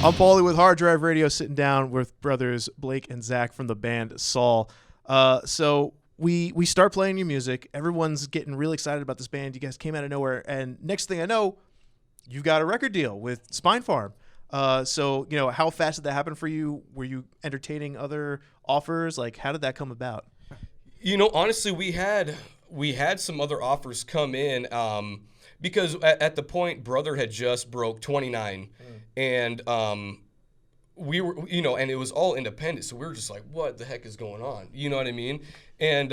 I'm Paulie with HardDrive Radio, sitting down with brothers Blake and Zach from the band Saul. So we start playing your music. Everyone's getting really excited about this band. You guys came out of nowhere, and next thing I know, you've got a record deal with Spine Farm. So how fast did that happen for you? Were you entertaining other offers? Like, how did that come about? Honestly, we had some other offers come in. Because at the point, brother had just broke 29, and we were, and it was all independent, so we were just like, what the heck is going on? You know what I mean? And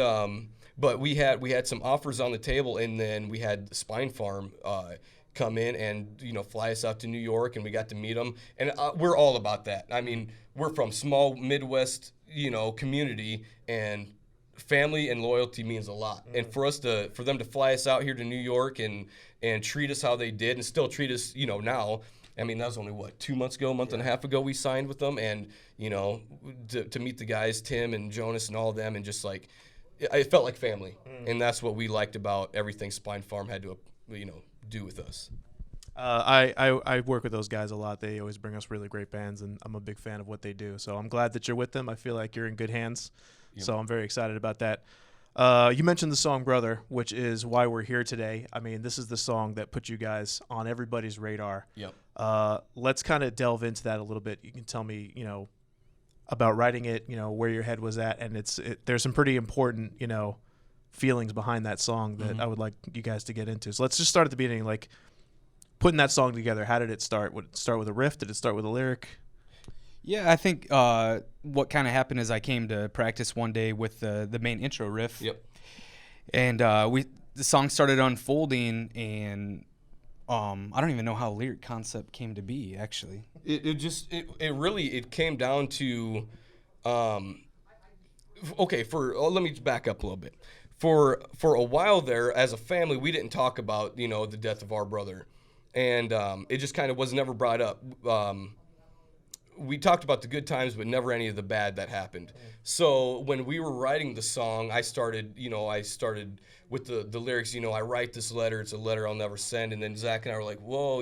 but we had some offers on the table, and then we had Spine Farm come in and fly us out to New York, and we got to meet them, and we're all about that. I mean, we're from small Midwest, community, and family and loyalty means a lot. And for them to fly us out here to New York and treat us how they did and still treat us, now. I mean, that was only, 2 months ago, a month and a half ago we signed with them. And, to meet the guys, Tim and Jonas and all of them, and just like, it felt like family. And that's what we liked about everything Spine Farm had to, do with us. I work with those guys a lot. They always bring us really great bands, and I'm a big fan of what they do. So I'm glad that you're with them. I feel like you're in good hands. Yep. So I'm very excited about that. You mentioned the song Brother, which is why we're here today. I mean, this is the song that put you guys on everybody's radar. Yep. Let's kind of delve into that a little bit. You can tell me, about writing it, where your head was at. And there's some pretty important, feelings behind that song that I would like you guys to get into. So let's just start at the beginning, like putting that song together. How did it start? Would it start with a riff? Did it start with a lyric? Yeah, I think what kind of happened is I came to practice one day with the main intro riff. Yep. And the song started unfolding, and I don't even know how lyric concept came to be, actually. It really came down to let me back up a little bit. For a while there, as a family, we didn't talk about the death of our brother, and it just kind of was never brought up. We talked about the good times, but never any of the bad that happened. So when we were writing the song, I started with the lyrics, I write this letter, it's a letter I'll never send. And then Zach and I were like, whoa,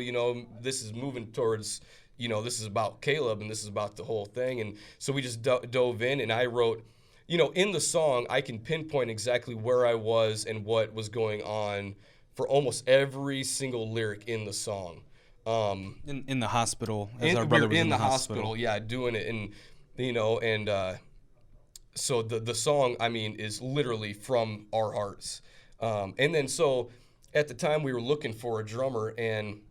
this is moving towards, this is about Caleb and this is about the whole thing. And so we just dove in, and I wrote, in the song, I can pinpoint exactly where I was and what was going on for almost every single lyric in the song. In the hospital, as our brother was in the hospital. Yeah, doing it, and so the song, I mean, is literally from our hearts. And then so at the time we were looking for a drummer, and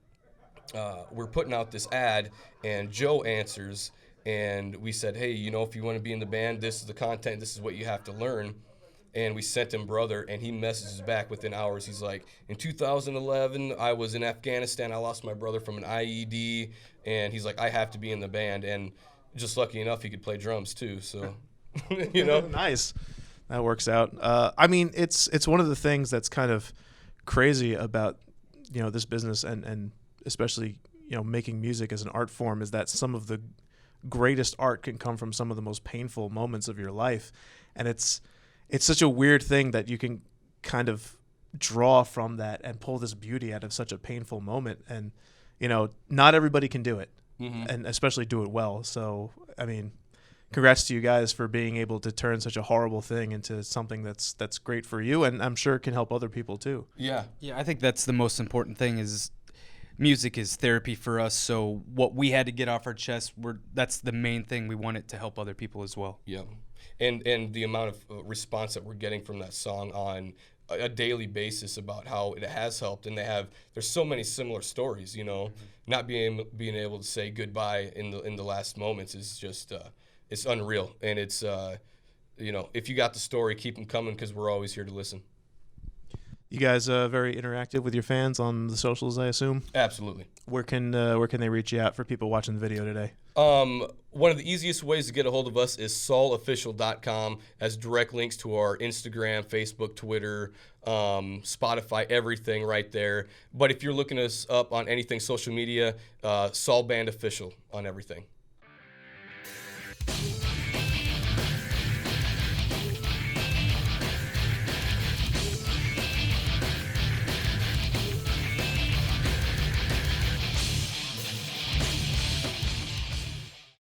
we're putting out this ad, and Joe answers, and we said, hey, if you want to be in the band, this is the content, this is what you have to learn. And we sent him Brother, and he messages back within hours. He's like, in 2011, I was in Afghanistan. I lost my brother from an IED. And he's like, I have to be in the band. And just lucky enough, he could play drums too. So, Nice. That works out. I mean, it's one of the things that's kind of crazy about, this business and especially, making music as an art form, is that some of the greatest art can come from some of the most painful moments of your life. And it's such a weird thing that you can kind of draw from that and pull this beauty out of such a painful moment. And, not everybody can do it, and especially do it well. So, I mean, congrats to you guys for being able to turn such a horrible thing into something that's great for you, and I'm sure it can help other people too. Yeah. Yeah, I think that's the most important thing, is music is therapy for us. So what we had to get off our chest, that's the main thing. We want it to help other people as well. Yeah. And the amount of response that we're getting from that song on a daily basis about how it has helped, and there's so many similar stories, not being able to say goodbye in the last moments is just it's unreal. And it's if you got the story, keep them coming, because we're always here to listen. You guys very interactive with your fans on the socials, I assume? Absolutely. Where can they reach you out for people watching the video today? One of the easiest ways to get a hold of us is saulofficial.com, as direct links to our Instagram, Facebook, Twitter, Spotify, everything right there. But if you're looking us up on anything social media, Saul Band Official on everything.